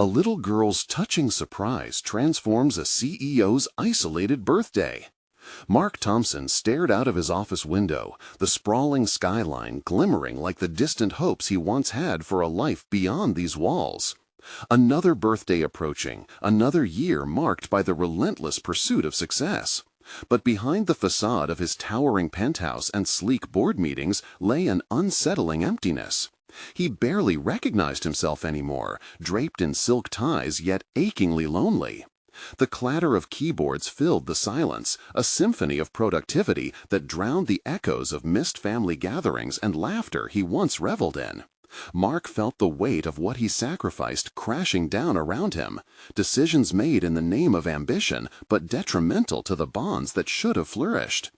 A little girl's touching surprise transforms a CEO's isolated birthday. Mark Thompson stared out of his office window, the sprawling skyline glimmering like the distant hopes he once had for a life beyond these walls. Another birthday approaching, another year marked by the relentless pursuit of success. But behind the facade of his towering penthouse and sleek board meetings lay an unsettling emptiness. He barely recognized himself anymore, draped in silk ties yet achingly lonely. The clatter of keyboards filled the silence, a symphony of productivity that drowned the echoes of missed family gatherings and laughter he once reveled in. Mark felt the weight of what he sacrificed crashing down around him, decisions made in the name of ambition but detrimental to the bonds that should have flourished.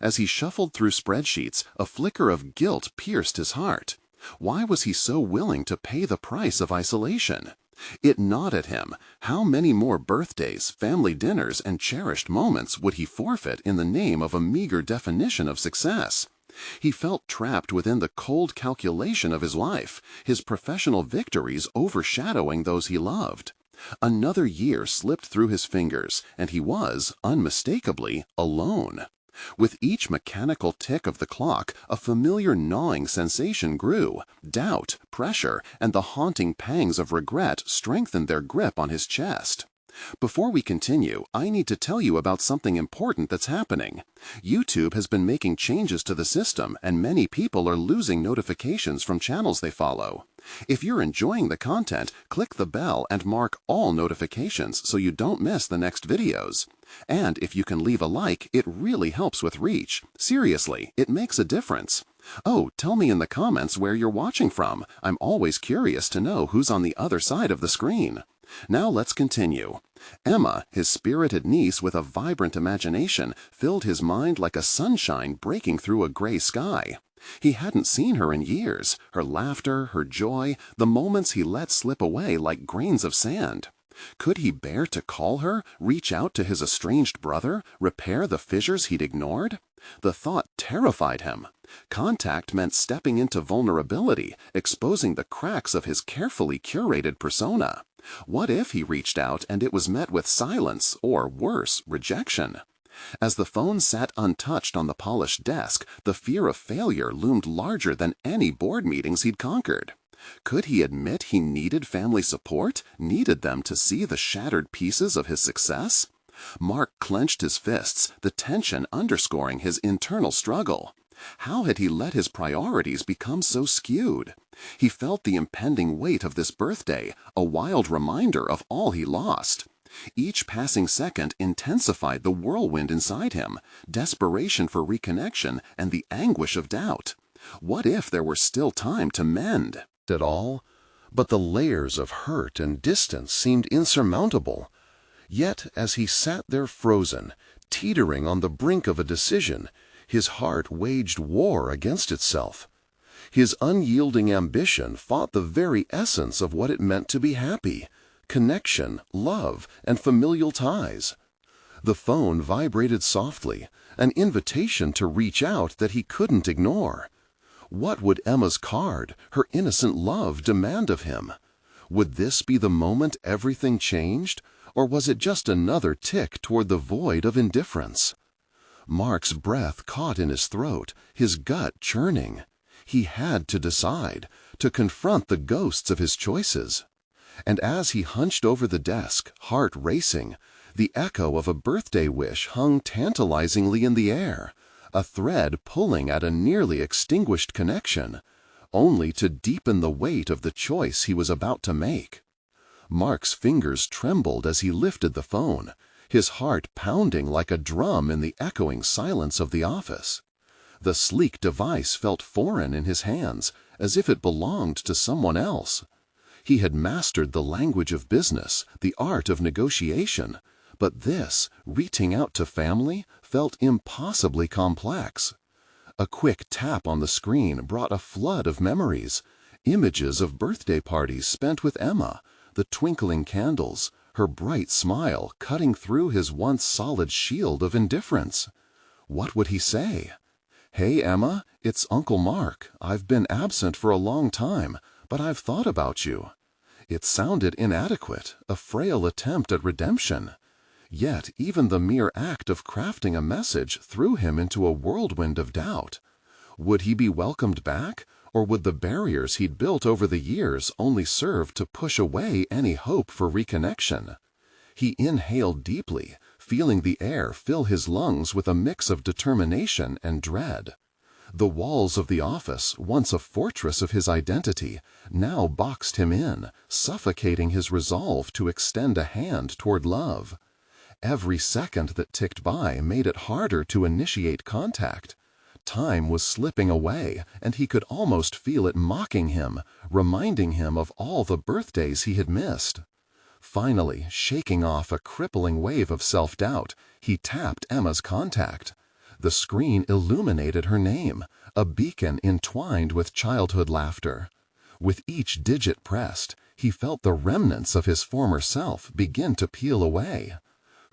As he shuffled through spreadsheets, a flicker of guilt pierced his heart. Why was he so willing to pay the price of isolation? It gnawed at him. How many more birthdays, family dinners, and cherished moments would he forfeit in the name of a meager definition of success? He felt trapped within the cold calculation of his life, his professional victories overshadowing those he loved. Another year slipped through his fingers, and he was, unmistakably, alone. With each mechanical tick of the clock, a familiar gnawing sensation grew. Doubt, pressure, and the haunting pangs of regret strengthened their grip on his chest. Before we continue, I need to tell you about something important that's happening. YouTube has been making changes to the system, and many people are losing notifications from channels they follow. If you're enjoying the content, click the bell and mark all notifications so you don't miss the next videos. And if you can leave a like, it really helps with reach. Seriously, it makes a difference. Oh, tell me in the comments where you're watching from. I'm always curious to know who's on the other side of the screen. Now let's continue. Emma, his spirited niece with a vibrant imagination, filled his mind like a sunshine breaking through a gray sky. He hadn't seen her in years, her laughter, her joy, the moments he let slip away like grains of sand. Could he bear to call her, reach out to his estranged brother, repair the fissures he'd ignored? The thought terrified him. Contact meant stepping into vulnerability, exposing the cracks of his carefully curated persona. What if he reached out and it was met with silence, or worse, rejection? As the phone sat untouched on the polished desk, the fear of failure loomed larger than any board meetings he'd conquered. Could he admit he needed family support, needed them to see the shattered pieces of his success? Mark clenched his fists, the tension underscoring his internal struggle. How had he let his priorities become so skewed? He felt the impending weight of this birthday, a wild reminder of all he lost. Each passing second intensified the whirlwind inside him, desperation for reconnection and the anguish of doubt. What if there were still time to mend? At all, but the layers of hurt and distance seemed insurmountable. Yet, as he sat there frozen, teetering on the brink of a decision, his heart waged war against itself. His unyielding ambition fought the very essence of what it meant to be happy: connection, love, and familial ties. The phone vibrated softly, an invitation to reach out that he couldn't ignore. What would Emma's card, her innocent love, demand of him? Would this be the moment everything changed, or was it just another tick toward the void of indifference? Mark's breath caught in his throat, his gut churning. He had to decide, to confront the ghosts of his choices. And as he hunched over the desk, heart racing, the echo of a birthday wish hung tantalizingly in the air, a thread pulling at a nearly extinguished connection, only to deepen the weight of the choice he was about to make. Mark's fingers trembled as he lifted the phone, his heart pounding like a drum in the echoing silence of the office. The sleek device felt foreign in his hands, as if it belonged to someone else. He had mastered the language of business, the art of negotiation, but this, reaching out to family, felt impossibly complex. A quick tap on the screen brought a flood of memories, images of birthday parties spent with Emma, the twinkling candles, her bright smile cutting through his once solid shield of indifference. What would he say? "Hey, Emma, it's Uncle Mark. I've been absent for a long time, but I've thought about you." It sounded inadequate, a frail attempt at redemption. Yet even the mere act of crafting a message threw him into a whirlwind of doubt. Would he be welcomed back, or would the barriers he'd built over the years only serve to push away any hope for reconnection? He inhaled deeply, feeling the air fill his lungs with a mix of determination and dread. The walls of the office, once a fortress of his identity, now boxed him in, suffocating his resolve to extend a hand toward love. Every second that ticked by made it harder to initiate contact. Time was slipping away, and he could almost feel it mocking him, reminding him of all the birthdays he had missed. Finally, shaking off a crippling wave of self-doubt, he tapped Emma's contact. The screen illuminated her name, a beacon entwined with childhood laughter. With each digit pressed, he felt the remnants of his former self begin to peel away.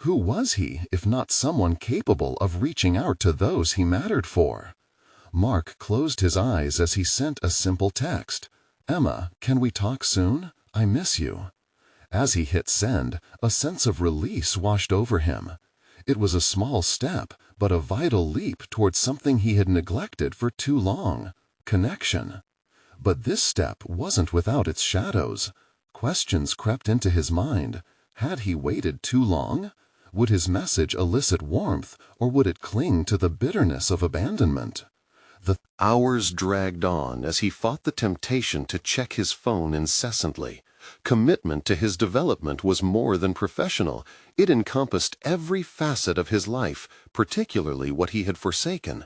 Who was he, if not someone capable of reaching out to those he mattered for? Mark closed his eyes as he sent a simple text. "Emma, can we talk soon? I miss you." As he hit send, a sense of release washed over him. It was a small step, but a vital leap towards something he had neglected for too long: connection. But this step wasn't without its shadows. Questions crept into his mind. Had he waited too long? Would his message elicit warmth, or would it cling to the bitterness of abandonment? The hours dragged on as he fought the temptation to check his phone incessantly. Commitment to his development was more than professional. It encompassed every facet of his life, particularly what he had forsaken.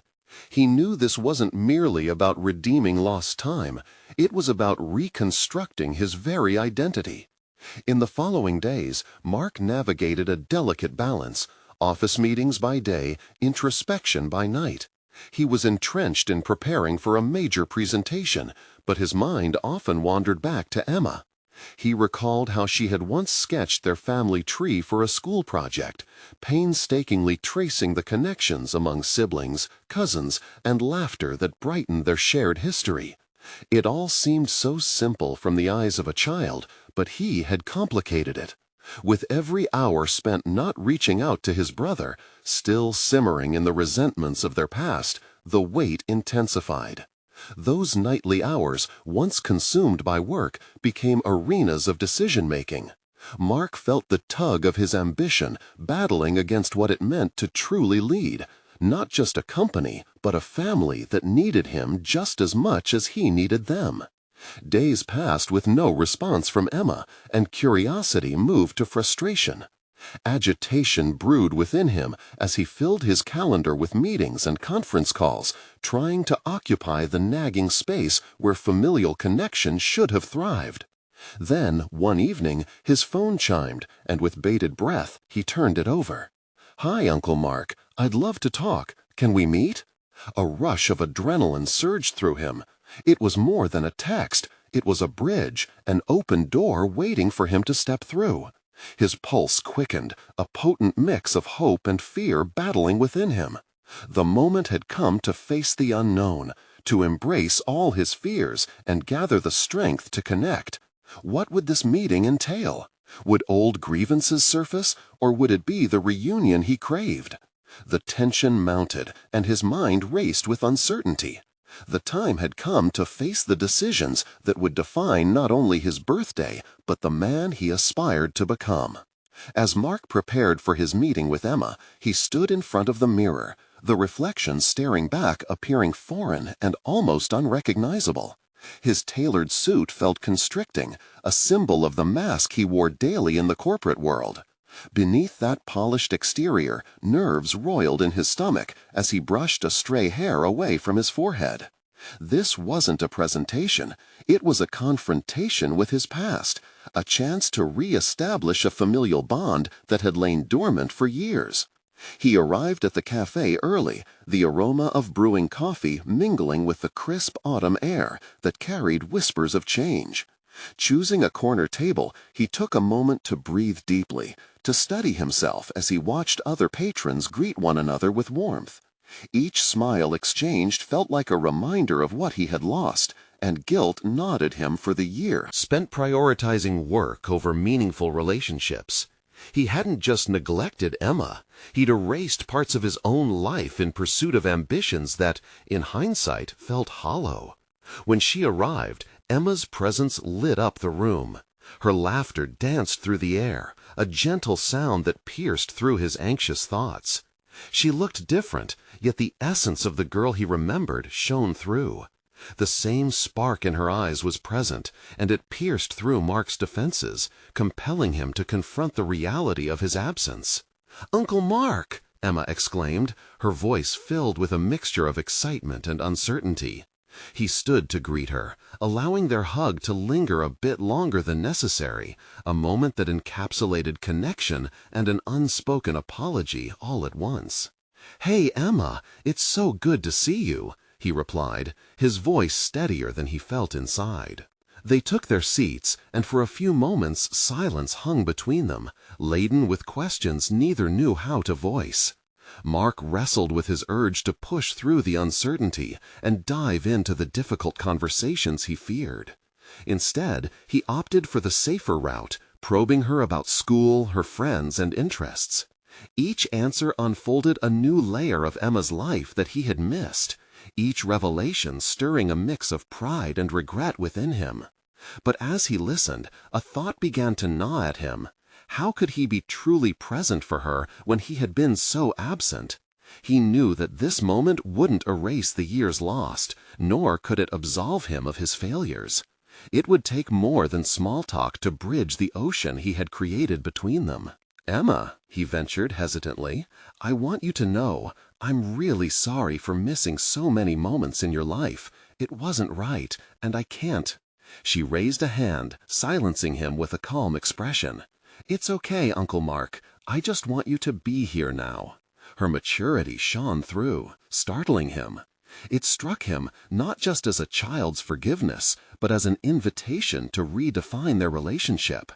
He knew this wasn't merely about redeeming lost time. It was about reconstructing his very identity. In the following days, Mark navigated a delicate balance: office meetings by day, introspection by night. He was entrenched in preparing for a major presentation, but his mind often wandered back to Emma. He recalled how she had once sketched their family tree for a school project, painstakingly tracing the connections among siblings, cousins, and laughter that brightened their shared history. It all seemed so simple from the eyes of a child, but he had complicated it. With every hour spent not reaching out to his brother, still simmering in the resentments of their past, the weight intensified. Those nightly hours, once consumed by work, became arenas of decision-making. Mark felt the tug of his ambition battling against what it meant to truly lead, not just a company, but a family that needed him just as much as he needed them. Days passed with no response from Emma, and curiosity moved to frustration. Agitation brewed within him as he filled his calendar with meetings and conference calls, trying to occupy the nagging space where familial connection should have thrived. Then, one evening, his phone chimed, and with bated breath, he turned it over. "Hi, Uncle Mark. I'd love to talk. Can we meet?" A rush of adrenaline surged through him. It was more than a text. It was a bridge, an open door waiting for him to step through. His pulse quickened, a potent mix of hope and fear battling within him. The moment had come to face the unknown, to embrace all his fears and gather the strength to connect. What would this meeting entail? Would old grievances surface, or would it be the reunion he craved? The tension mounted, and his mind raced with uncertainty. The time had come to face the decisions that would define not only his birthday, but the man he aspired to become. As Mark prepared for his meeting with Emma, he stood in front of the mirror, the reflection staring back appearing foreign and almost unrecognizable. His tailored suit felt constricting, a symbol of the mask he wore daily in the corporate world. Beneath that polished exterior, nerves roiled in his stomach as he brushed a stray hair away from his forehead. This wasn't a presentation. It was a confrontation with his past, a chance to re-establish a familial bond that had lain dormant for years. He arrived at the cafe early, the aroma of brewing coffee mingling with the crisp autumn air that carried whispers of change. Choosing a corner table, he took a moment to breathe deeply, to study himself as he watched other patrons greet one another with warmth. Each smile exchanged felt like a reminder of what he had lost, and guilt gnawed at him for the year spent prioritizing work over meaningful relationships. He hadn't just neglected Emma, he'd erased parts of his own life in pursuit of ambitions that, in hindsight, felt hollow. When she arrived, Emma's presence lit up the room. Her laughter danced through the air, a gentle sound that pierced through his anxious thoughts. She looked different, yet the essence of the girl he remembered shone through. The same spark in her eyes was present, and it pierced through Mark's defenses, compelling him to confront the reality of his absence. "Uncle Mark!" Emma exclaimed, her voice filled with a mixture of excitement and uncertainty. He stood to greet her, allowing their hug to linger a bit longer than necessary, a moment that encapsulated connection and an unspoken apology all at once. "Hey, Emma, it's so good to see you," he replied, his voice steadier than he felt inside. They took their seats, and for a few moments silence hung between them, laden with questions neither knew how to voice. Mark wrestled with his urge to push through the uncertainty and dive into the difficult conversations he feared. Instead, he opted for the safer route, probing her about school, her friends, and interests. Each answer unfolded a new layer of Emma's life that he had missed, each revelation stirring a mix of pride and regret within him. But as he listened, a thought began to gnaw at him. How could he be truly present for her when he had been so absent? He knew that this moment wouldn't erase the years lost, nor could it absolve him of his failures. It would take more than small talk to bridge the ocean he had created between them. "Emma," he ventured hesitantly, "I want you to know, I'm really sorry for missing so many moments in your life. It wasn't right, and I can't." She raised a hand, silencing him with a calm expression. "It's okay, Uncle Mark. I just want you to be here now." Her maturity shone through, startling him. It struck him not just as a child's forgiveness, but as an invitation to redefine their relationship.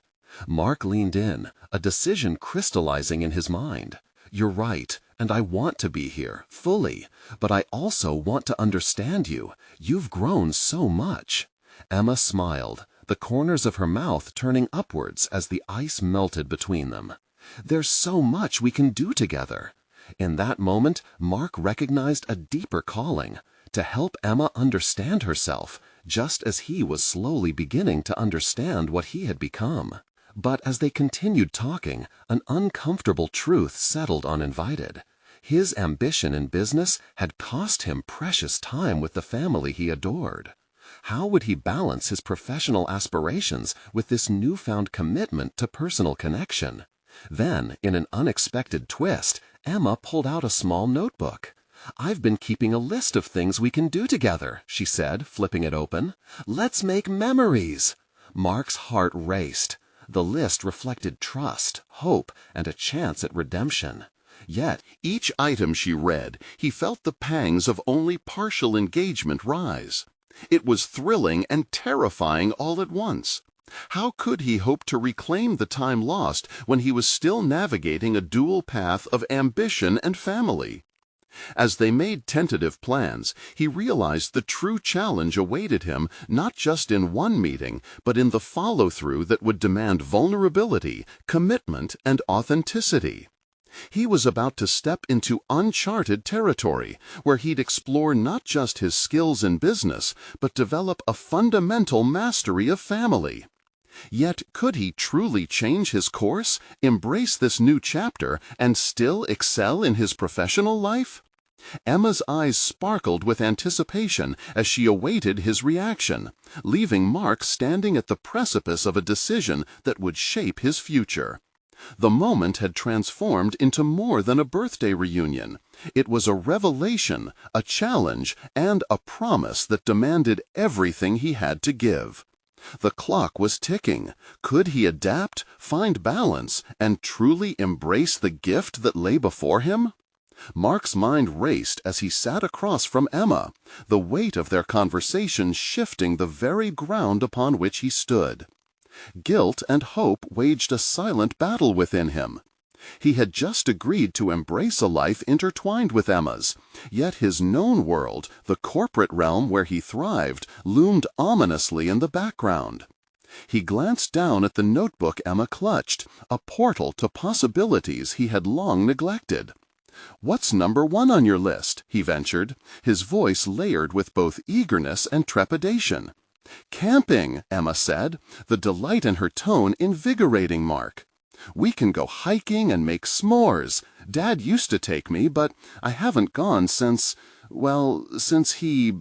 Mark leaned in, a decision crystallizing in his mind. "You're right, and I want to be here, fully, but I also want to understand you. You've grown so much." Emma smiled, the corners of her mouth turning upwards as the ice melted between them. "There's so much we can do together." In that moment, Mark recognized a deeper calling, to help Emma understand herself, just as he was slowly beginning to understand what he had become. But as they continued talking, an uncomfortable truth settled uninvited. His ambition in business had cost him precious time with the family he adored. How would he balance his professional aspirations with this newfound commitment to personal connection? Then, in an unexpected twist, Emma pulled out a small notebook. "I've been keeping a list of things we can do together," she said, flipping it open. "Let's make memories." Mark's heart raced. The list reflected trust, hope, and a chance at redemption. Yet, each item she read, he felt the pangs of only partial engagement rise. It was thrilling and terrifying all at once. How could he hope to reclaim the time lost when he was still navigating a dual path of ambition and family? As they made tentative plans, he realized the true challenge awaited him not just in one meeting, but in the follow-through that would demand vulnerability, commitment, and authenticity. He was about to step into uncharted territory, where he'd explore not just his skills in business, but develop a fundamental mastery of family. Yet could he truly change his course, embrace this new chapter, and still excel in his professional life? Emma's eyes sparkled with anticipation as she awaited his reaction, leaving Mark standing at the precipice of a decision that would shape his future. The moment had transformed into more than a birthday reunion. It was a revelation, a challenge, and a promise that demanded everything he had to give. The clock was ticking. Could he adapt, find balance, and truly embrace the gift that lay before him? Mark's mind raced as he sat across from Emma, the weight of their conversation shifting the very ground upon which he stood. Guilt and hope waged a silent battle within him. He had just agreed to embrace a life intertwined with Emma's, yet his known world, the corporate realm where he thrived, loomed ominously in the background. He glanced down at the notebook Emma clutched, a portal to possibilities he had long neglected. "What's number one on your list?" he ventured, his voice layered with both eagerness and trepidation. "Camping," Emma said, the delight in her tone invigorating Mark. "We can go hiking and make s'mores. Dad used to take me, but I haven't gone since he.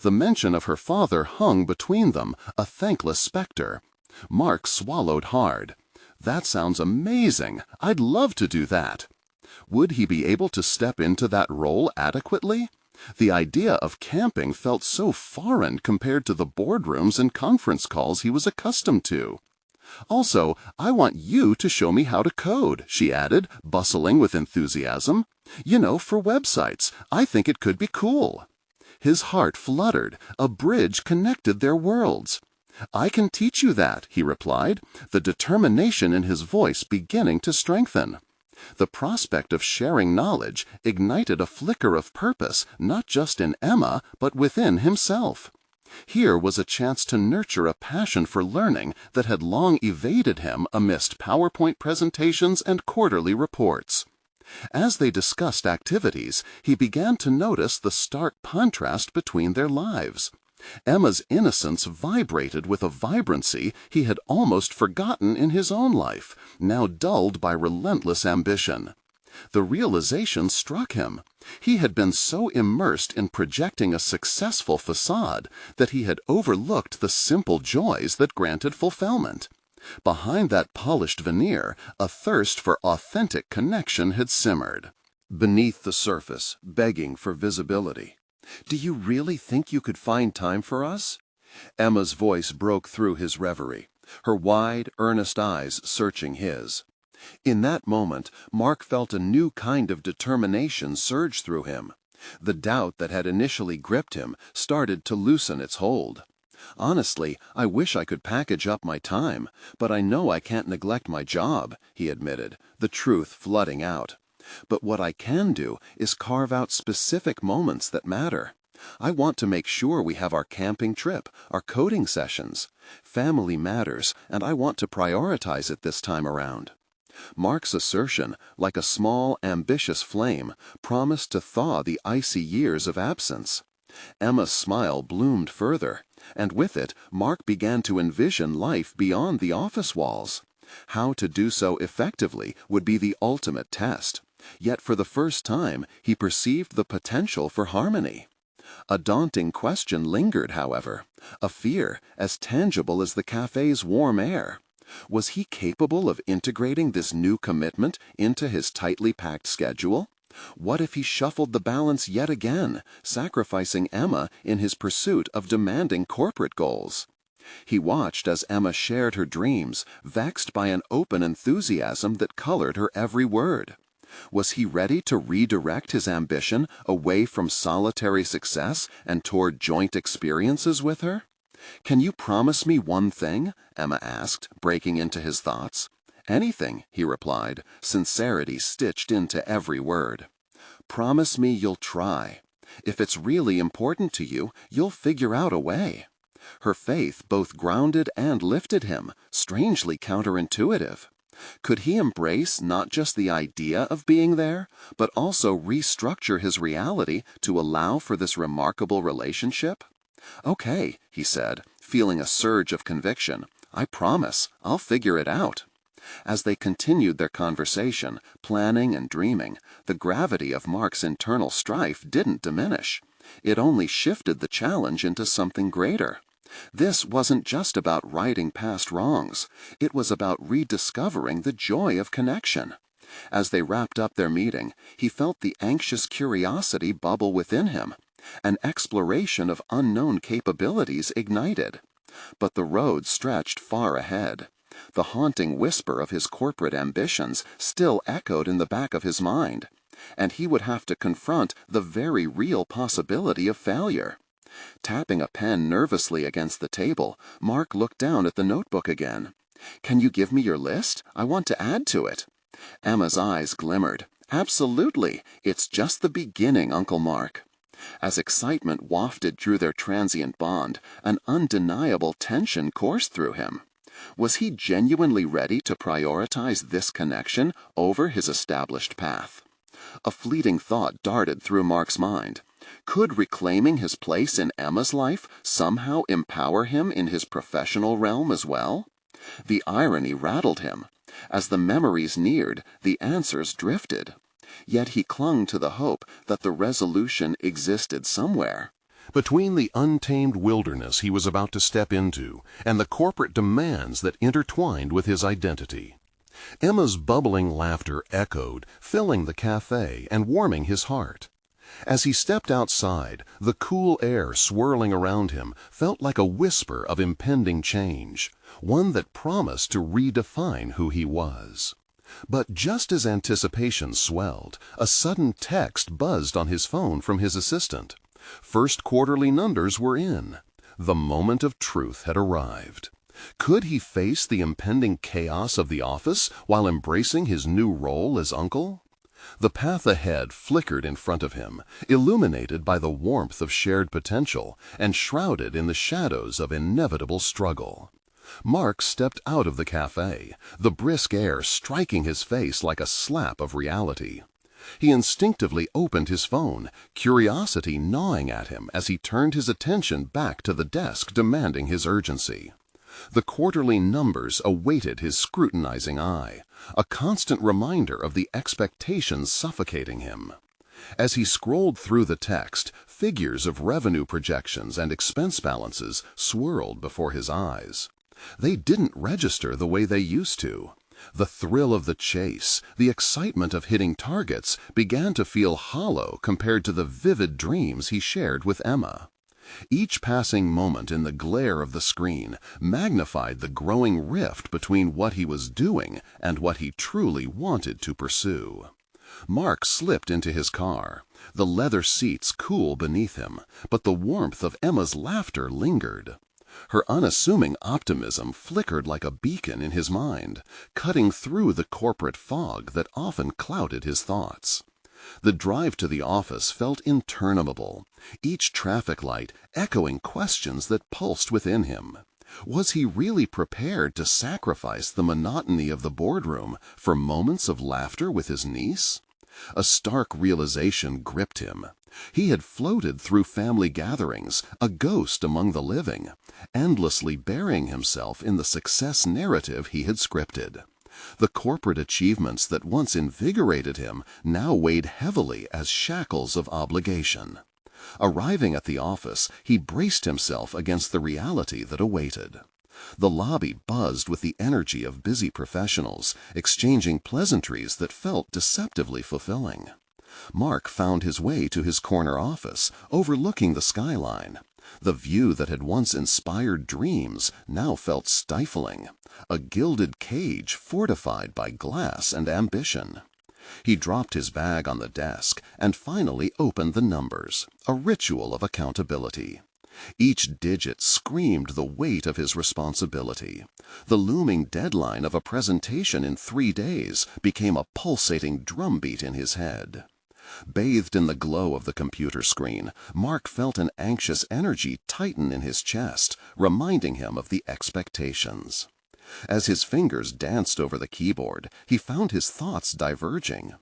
The mention of her father hung between them, a thankless specter. Mark swallowed hard. "That sounds amazing. I'd love to do that." Would he be able to step into that role adequately? The idea of camping felt so foreign compared to the boardrooms and conference calls he was accustomed to. "Also, I want you to show me how to code," she added, bustling with enthusiasm. "For websites. I think it could be cool." His heart fluttered. A bridge connected their worlds. "I can teach you that," he replied, the determination in his voice beginning to strengthen. The prospect of sharing knowledge ignited a flicker of purpose, not just in Emma, but within himself. Here was a chance to nurture a passion for learning that had long evaded him amidst PowerPoint presentations and quarterly reports. As they discussed activities, he began to notice the stark contrast between their lives. Emma's innocence vibrated with a vibrancy he had almost forgotten in his own life, now dulled by relentless ambition. The realization struck him. He had been so immersed in projecting a successful facade that he had overlooked the simple joys that granted fulfillment. Behind that polished veneer, a thirst for authentic connection had simmered. Beneath the surface, begging for visibility. "Do you really think you could find time for us?" Emma's voice broke through his reverie, her wide, earnest eyes searching his. In that moment, Mark felt a new kind of determination surge through him. The doubt that had initially gripped him started to loosen its hold. "Honestly, I wish I could package up my time, but I know I can't neglect my job," he admitted, the truth flooding out. "But what I can do is carve out specific moments that matter. I want to make sure we have our camping trip, our coding sessions. Family matters, and I want to prioritize it this time around." Mark's assertion, like a small, ambitious flame, promised to thaw the icy years of absence. Emma's smile bloomed further, and with it, Mark began to envision life beyond the office walls. How to do so effectively would be the ultimate test. Yet for the first time, he perceived the potential for harmony. A daunting question lingered, however, a fear as tangible as the cafe's warm air. Was he capable of integrating this new commitment into his tightly packed schedule? What if he shuffled the balance yet again, sacrificing Emma in his pursuit of demanding corporate goals? He watched as Emma shared her dreams, vexed by an open enthusiasm that colored her every word. Was he ready to redirect his ambition away from solitary success and toward joint experiences with her? "Can you promise me one thing?" Emma asked, breaking into his thoughts. "Anything," he replied, sincerity stitched into every word. "Promise me you'll try. If it's really important to you, you'll figure out a way." Her faith both grounded and lifted him, strangely counterintuitive. Could he embrace not just the idea of being there, but also restructure his reality to allow for this remarkable relationship? "Okay," he said, feeling a surge of conviction. "I promise, I'll figure it out." As they continued their conversation, planning and dreaming, the gravity of Mark's internal strife didn't diminish. It only shifted the challenge into something greater. This wasn't just about righting past wrongs. It was about rediscovering the joy of connection. As they wrapped up their meeting, he felt the anxious curiosity bubble within him. An exploration of unknown capabilities ignited. But the road stretched far ahead. The haunting whisper of his corporate ambitions still echoed in the back of his mind, and he would have to confront the very real possibility of failure. Tapping a pen nervously against the table, Mark looked down at the notebook again. "Can you give me your list? I want to add to it." Emma's eyes glimmered. "Absolutely. It's just the beginning, Uncle Mark." As excitement wafted through their transient bond, an undeniable tension coursed through him. Was he genuinely ready to prioritize this connection over his established path? A fleeting thought darted through Mark's mind. Could reclaiming his place in Emma's life somehow empower him in his professional realm as well? The irony rattled him. As the memories neared, the answers drifted. Yet he clung to the hope that the resolution existed somewhere. Between the untamed wilderness he was about to step into and the corporate demands that intertwined with his identity, Emma's bubbling laughter echoed, filling the cafe and warming his heart. As he stepped outside, the cool air swirling around him felt like a whisper of impending change, one that promised to redefine who he was. But just as anticipation swelled, a sudden text buzzed on his phone from his assistant. First quarterly numbers were in. The moment of truth had arrived. Could he face the impending chaos of the office while embracing his new role as uncle? The path ahead flickered in front of him, illuminated by the warmth of shared potential and shrouded in the shadows of inevitable struggle. Mark stepped out of the cafe, the brisk air striking his face like a slap of reality. He instinctively opened his phone, curiosity gnawing at him as he turned his attention back to the desk demanding his urgency. The quarterly numbers awaited his scrutinizing eye, a constant reminder of the expectations suffocating him. As he scrolled through the text, figures of revenue projections and expense balances swirled before his eyes. They didn't register the way they used to. The thrill of the chase, the excitement of hitting targets, began to feel hollow compared to the vivid dreams he shared with Emma. Each passing moment in the glare of the screen magnified the growing rift between what he was doing and what he truly wanted to pursue. Mark slipped into his car, the leather seats cool beneath him, but the warmth of Emma's laughter lingered. Her unassuming optimism flickered like a beacon in his mind, cutting through the corporate fog that often clouded his thoughts. The drive to the office felt interminable, each traffic light echoing questions that pulsed within him. Was he really prepared to sacrifice the monotony of the boardroom for moments of laughter with his niece? A stark realization gripped him. He had floated through family gatherings, a ghost among the living, endlessly burying himself in the success narrative he had scripted. The corporate achievements that once invigorated him now weighed heavily as shackles of obligation. Arriving at the office, he braced himself against the reality that awaited. The lobby buzzed with the energy of busy professionals, exchanging pleasantries that felt deceptively fulfilling. Mark found his way to his corner office, overlooking the skyline. The view that had once inspired dreams now felt stifling, a gilded cage fortified by glass and ambition. He dropped his bag on the desk and finally opened the numbers, a ritual of accountability. Each digit screamed the weight of his responsibility. The looming deadline of a presentation in 3 days became a pulsating drumbeat in his head. Bathed in the glow of the computer screen, Mark felt an anxious energy tighten in his chest, reminding him of the expectations. As his fingers danced over the keyboard, he found his thoughts diverging.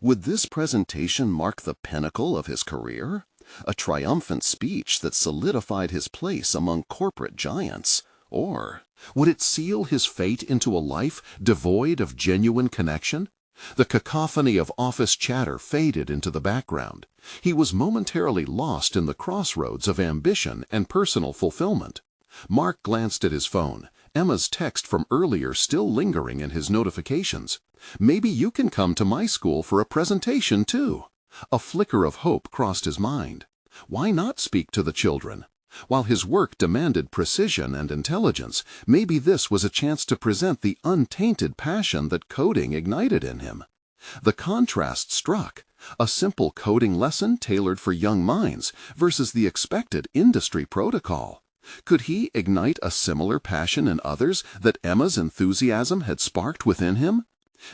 Would this presentation mark the pinnacle of his career? A triumphant speech that solidified his place among corporate giants? Or would it seal his fate into a life devoid of genuine connection? The cacophony of office chatter faded into the background. He was momentarily lost in the crossroads of ambition and personal fulfillment. Mark glanced at his phone, Emma's text from earlier still lingering in his notifications. "Maybe you can come to my school for a presentation, too." A flicker of hope crossed his mind. Why not speak to the children? While his work demanded precision and intelligence, maybe this was a chance to present the untainted passion that coding ignited in him. The contrast struck. A simple coding lesson tailored for young minds versus the expected industry protocol. Could he ignite a similar passion in others that Emma's enthusiasm had sparked within him?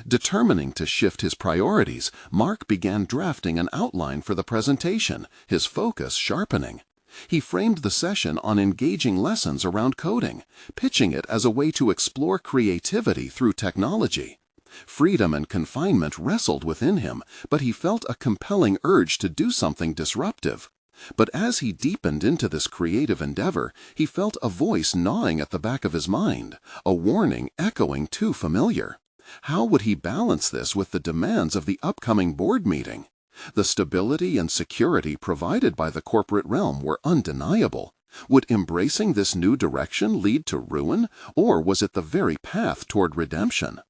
Determining to shift his priorities, Mark began drafting an outline for the presentation, his focus sharpening. He framed the session on engaging lessons around coding, pitching it as a way to explore creativity through technology. Freedom and confinement wrestled within him, but he felt a compelling urge to do something disruptive. But as he deepened into this creative endeavor, he felt a voice gnawing at the back of his mind, a warning echoing too familiar. How would he balance this with the demands of the upcoming board meeting? The stability and security provided by the corporate realm were undeniable. Would embracing this new direction lead to ruin, or was it the very path toward redemption?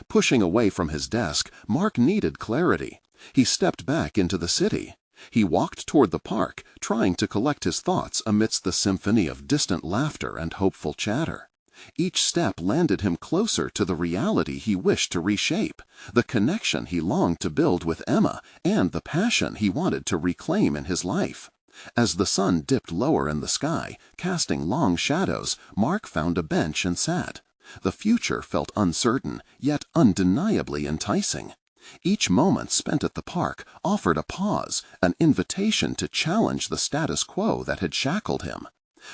Pushing away from his desk, Mark needed clarity. He stepped back into the city. He walked toward the park, trying to collect his thoughts amidst the symphony of distant laughter and hopeful chatter. Each step landed him closer to the reality he wished to reshape, the connection he longed to build with Emma, and the passion he wanted to reclaim in his life. As the sun dipped lower in the sky, casting long shadows, Mark found a bench and sat. The future felt uncertain, yet undeniably enticing. Each moment spent at the park offered a pause, an invitation to challenge the status quo that had shackled him.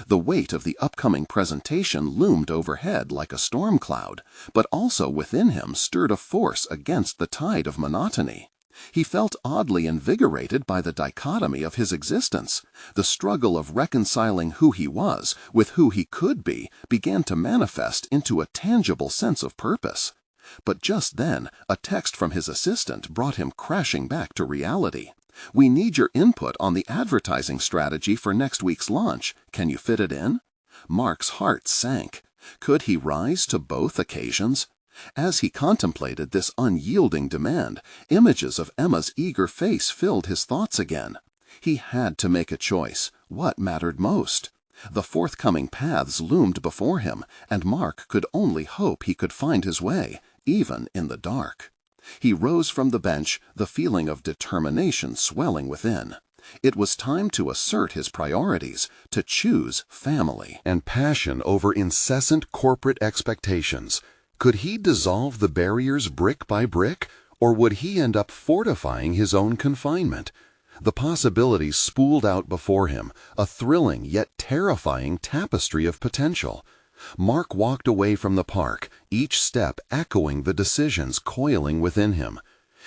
The weight of the upcoming presentation loomed overhead like a storm cloud, but also within him stirred a force against the tide of monotony. He felt oddly invigorated by the dichotomy of his existence. The struggle of reconciling who he was with who he could be began to manifest into a tangible sense of purpose. But just then, a text from his assistant brought him crashing back to reality. "We need your input on the advertising strategy for next week's launch. Can you fit it in?" Mark's heart sank. Could he rise to both occasions? As he contemplated this unyielding demand, images of Emma's eager face filled his thoughts again. He had to make a choice. What mattered most? The forthcoming paths loomed before him, and Mark could only hope he could find his way, even in the dark. He rose from the bench, the feeling of determination swelling within. It was time to assert his priorities, to choose family and passion over incessant corporate expectations. Could he dissolve the barriers brick by brick, or would he end up fortifying his own confinement? The possibilities spooled out before him, a thrilling yet terrifying tapestry of potential. Mark walked away from the park, each step echoing the decisions coiling within him.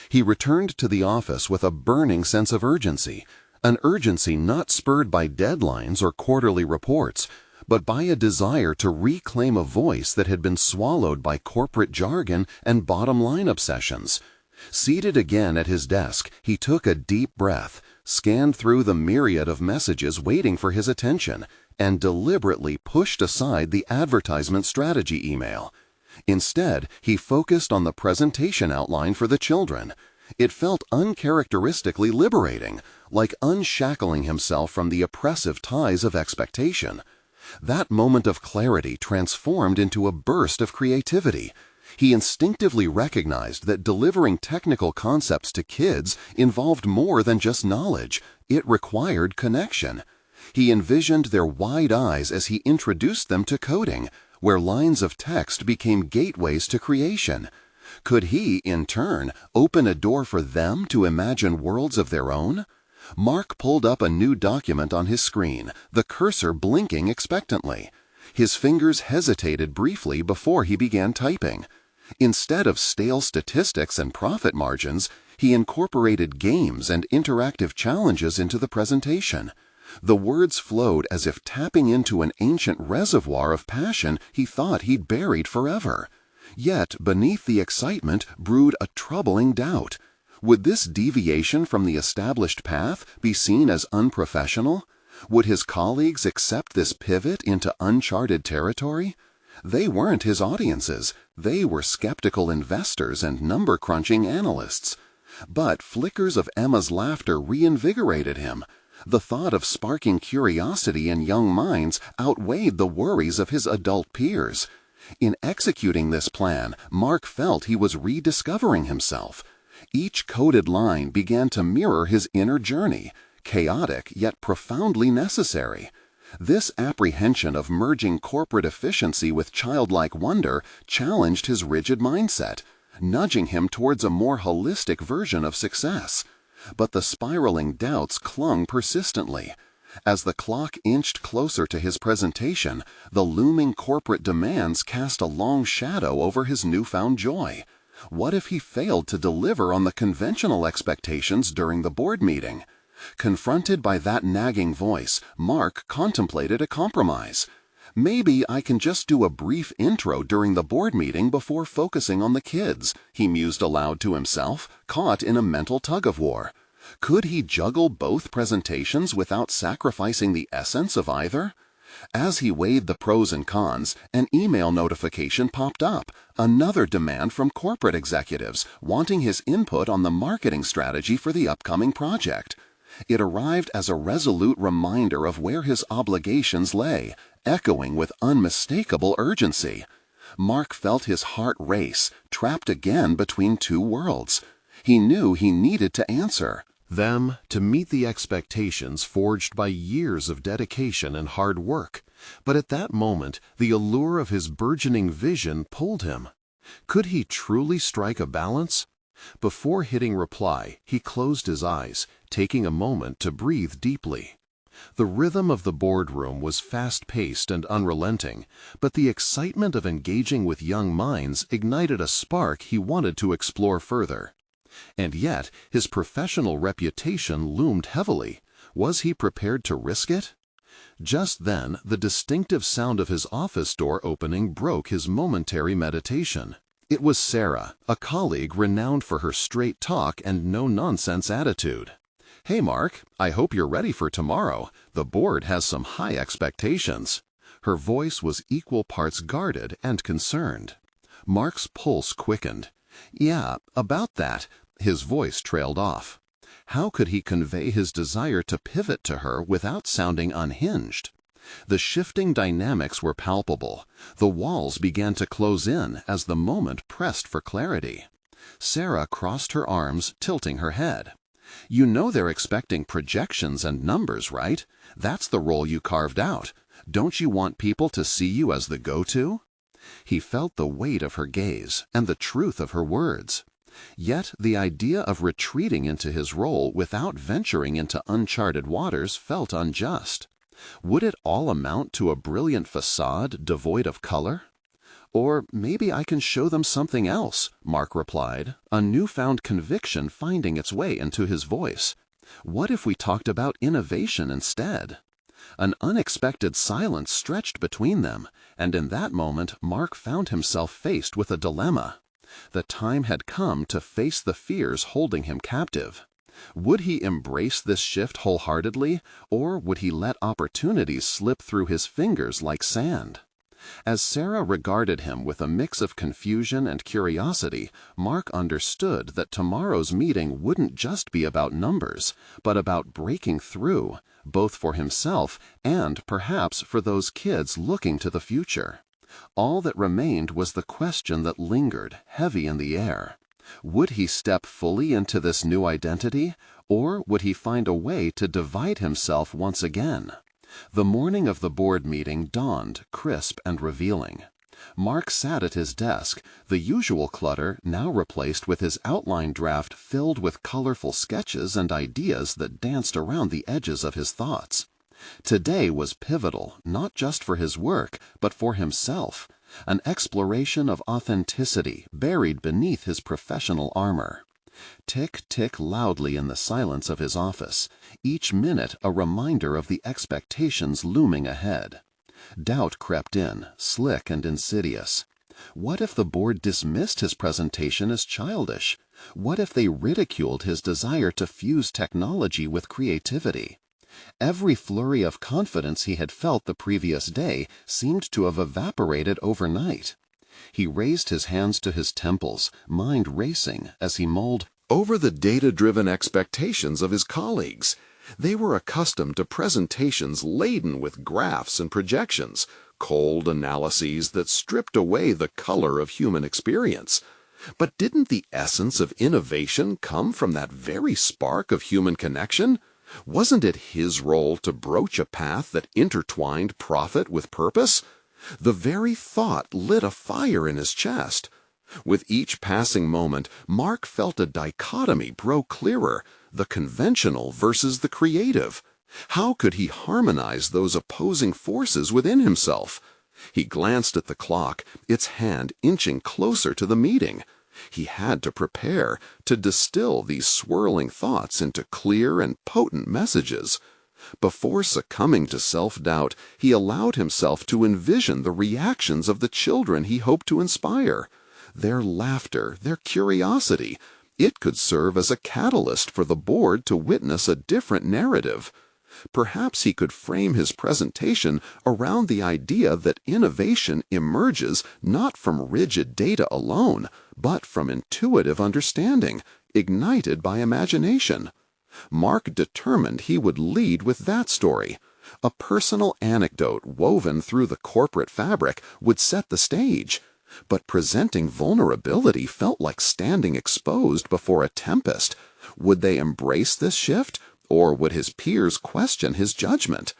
He returned to the office with a burning sense of urgency, an urgency not spurred by deadlines or quarterly reports, but by a desire to reclaim a voice that had been swallowed by corporate jargon and bottom-line obsessions. Seated again at his desk, he took a deep breath, scanned through the myriad of messages waiting for his attention, and deliberately pushed aside the advertisement strategy email. Instead, he focused on the presentation outline for the children. It felt uncharacteristically liberating, like unshackling himself from the oppressive ties of expectation. That moment of clarity transformed into a burst of creativity. He instinctively recognized that delivering technical concepts to kids involved more than just knowledge. It required connection. He envisioned their wide eyes as he introduced them to coding, where lines of text became gateways to creation. Could he, in turn, open a door for them to imagine worlds of their own? Mark pulled up a new document on his screen, the cursor blinking expectantly. His fingers hesitated briefly before he began typing. Instead of stale statistics and profit margins, he incorporated games and interactive challenges into the presentation. The words flowed as if tapping into an ancient reservoir of passion he thought he'd buried forever. Yet, beneath the excitement brewed a troubling doubt. Would this deviation from the established path be seen as unprofessional? Would his colleagues accept this pivot into uncharted territory? They weren't his audiences. They were skeptical investors and number-crunching analysts. But flickers of Emma's laughter reinvigorated him. The thought of sparking curiosity in young minds outweighed the worries of his adult peers. In executing this plan, Mark felt he was rediscovering himself. Each coded line began to mirror his inner journey, chaotic yet profoundly necessary. This apprehension of merging corporate efficiency with childlike wonder challenged his rigid mindset, nudging him towards a more holistic version of success. But the spiraling doubts clung persistently. As the clock inched closer to his presentation, the looming corporate demands cast a long shadow over his newfound joy. What if he failed to deliver on the conventional expectations during the board meeting? Confronted by that nagging voice, Mark contemplated a compromise. "Maybe I can just do a brief intro during the board meeting before focusing on the kids," he mused aloud to himself, caught in a mental tug-of-war. Could he juggle both presentations without sacrificing the essence of either? As he weighed the pros and cons, an email notification popped up, another demand from corporate executives wanting his input on the marketing strategy for the upcoming project. It arrived as a resolute reminder of where his obligations lay, echoing with unmistakable urgency. Mark felt his heart race, trapped again between two worlds. He knew he needed to answer them to meet the expectations forged by years of dedication and hard work. But at that moment, the allure of his burgeoning vision pulled him. Could he truly strike a balance? Before hitting reply, he closed his eyes, taking a moment to breathe deeply. The rhythm of the boardroom was fast-paced and unrelenting, but the excitement of engaging with young minds ignited a spark he wanted to explore further. And yet, his professional reputation loomed heavily. Was he prepared to risk it? Just then, the distinctive sound of his office door opening broke his momentary meditation. It was Sarah, a colleague renowned for her straight talk and no-nonsense attitude. "Hey, Mark, I hope you're ready for tomorrow. The board has some high expectations." Her voice was equal parts guarded and concerned. Mark's pulse quickened. "Yeah, about that." His voice trailed off. How could he convey his desire to pivot to her without sounding unhinged? The shifting dynamics were palpable. The walls began to close in as the moment pressed for clarity. Sarah crossed her arms, tilting her head. "You know they're expecting projections and numbers, right? That's the role you carved out. Don't you want people to see you as the go-to?" He felt the weight of her gaze and the truth of her words. Yet the idea of retreating into his role without venturing into uncharted waters felt unjust. Would it all amount to a brilliant facade devoid of color? "Or maybe I can show them something else," Mark replied, a newfound conviction finding its way into his voice. "What if we talked about innovation instead?" An unexpected silence stretched between them, and in that moment Mark found himself faced with a dilemma. The time had come to face the fears holding him captive. Would he embrace this shift wholeheartedly, or would he let opportunities slip through his fingers like sand? As Sarah regarded him with a mix of confusion and curiosity, Mark understood that tomorrow's meeting wouldn't just be about numbers, but about breaking through, both for himself and perhaps for those kids looking to the future. All that remained was the question that lingered, heavy in the air. Would he step fully into this new identity, or would he find a way to divide himself once again? The morning of the board meeting dawned, crisp and revealing. Mark sat at his desk, the usual clutter now replaced with his outline draft filled with colorful sketches and ideas that danced around the edges of his thoughts. Today was pivotal, not just for his work, but for himself, an exploration of authenticity buried beneath his professional armor. Tick, tick loudly in the silence of his office, each minute a reminder of the expectations looming ahead. Doubt crept in, slick and insidious. What if the board dismissed his presentation as childish? What if they ridiculed his desire to fuse technology with creativity? Every flurry of confidence he had felt the previous day seemed to have evaporated overnight. He raised his hands to his temples, mind racing as he mulled over the data-driven expectations of his colleagues. They were accustomed to presentations laden with graphs and projections, cold analyses that stripped away the color of human experience. But didn't the essence of innovation come from that very spark of human connection? Wasn't it his role to broach a path that intertwined profit with purpose? The very thought lit a fire in his chest. With each passing moment, Mark felt a dichotomy grow clearer, the conventional versus the creative. How could he harmonize those opposing forces within himself? He glanced at the clock, its hand inching closer to the meeting. He had to prepare, to distill these swirling thoughts into clear and potent messages. Before succumbing to self-doubt, he allowed himself to envision the reactions of the children he hoped to inspire. Their laughter, their curiosity, it could serve as a catalyst for the board to witness a different narrative. Perhaps he could frame his presentation around the idea that innovation emerges not from rigid data alone, but from intuitive understanding, ignited by imagination. Mark determined he would lead with that story. A personal anecdote woven through the corporate fabric would set the stage. But presenting vulnerability felt like standing exposed before a tempest. Would they embrace this shift, or would his peers question his judgment?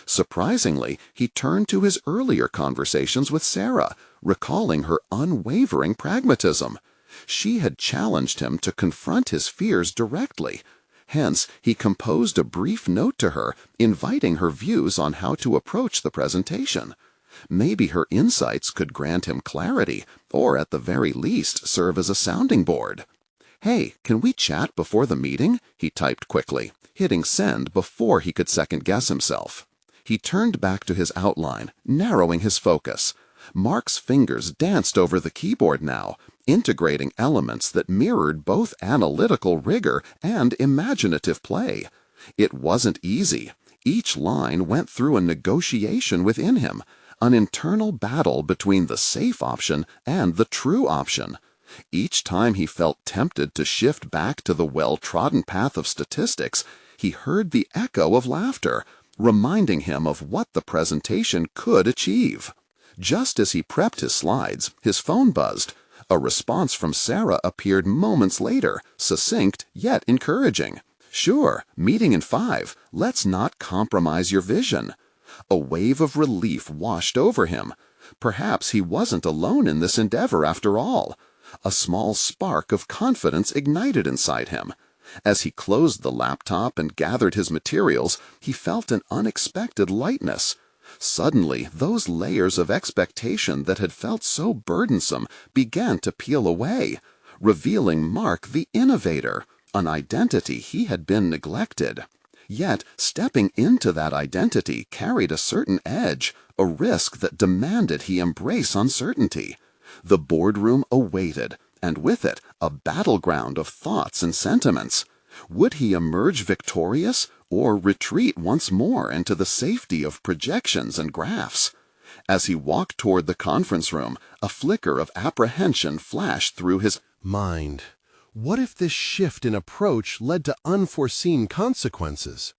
Surprisingly, he turned to his earlier conversations with Sarah, recalling her unwavering pragmatism. She had challenged him to confront his fears directly. Hence, he composed a brief note to her, inviting her views on how to approach the presentation. Maybe her insights could grant him clarity, or at the very least serve as a sounding board. "Hey, can we chat before the meeting?" he typed quickly, hitting send before he could second-guess himself. He turned back to his outline, narrowing his focus. Mark's fingers danced over the keyboard now, integrating elements that mirrored both analytical rigor and imaginative play. It wasn't easy. Each line went through a negotiation within him, an internal battle between the safe option and the true option. Each time he felt tempted to shift back to the well-trodden path of statistics, he heard the echo of laughter, reminding him of what the presentation could achieve. Just as he prepped his slides, his phone buzzed. A response from Sarah appeared moments later, succinct yet encouraging. "Sure, meeting in 5. Let's not compromise your vision." A wave of relief washed over him. Perhaps he wasn't alone in this endeavor after all. A small spark of confidence ignited inside him. As he closed the laptop and gathered his materials, he felt an unexpected lightness. Suddenly, those layers of expectation that had felt so burdensome began to peel away, revealing Mark the innovator, an identity he had been neglected. Yet, stepping into that identity carried a certain edge, a risk that demanded he embrace uncertainty. The boardroom awaited, and with it, a battleground of thoughts and sentiments. Would he emerge victorious, or retreat once more into the safety of projections and graphs? As he walked toward the conference room, a flicker of apprehension flashed through his mind. What if this shift in approach led to unforeseen consequences?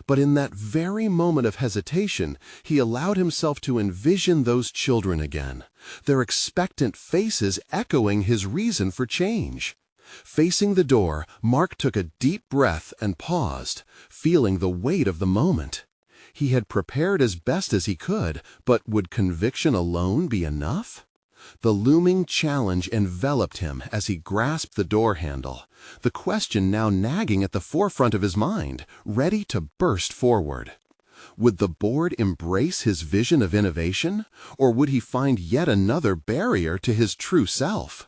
But in that very moment of hesitation, he allowed himself to envision those children again, their expectant faces echoing his reason for change. Facing the door, Mark took a deep breath and paused, feeling the weight of the moment. He had prepared as best as he could, but would conviction alone be enough? The looming challenge enveloped him as he grasped the door handle, the question now nagging at the forefront of his mind, ready to burst forward. Would the board embrace his vision of innovation, or would he find yet another barrier to his true self?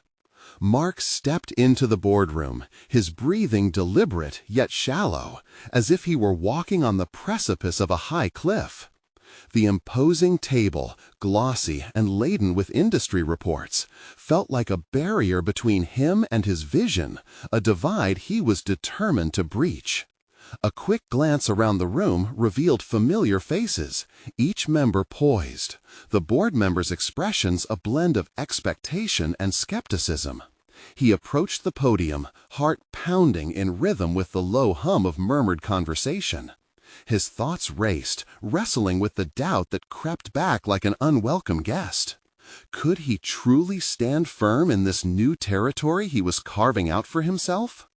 Mark stepped into the boardroom, his breathing deliberate yet shallow, as if he were walking on the precipice of a high cliff. The imposing table, glossy and laden with industry reports, felt like a barrier between him and his vision, a divide he was determined to breach. A quick glance around the room revealed familiar faces, each member poised, the board members' expressions a blend of expectation and skepticism. He approached the podium, heart pounding in rhythm with the low hum of murmured conversation. His thoughts raced, wrestling with the doubt that crept back like an unwelcome guest. Could he truly stand firm in this new territory he was carving out for himself?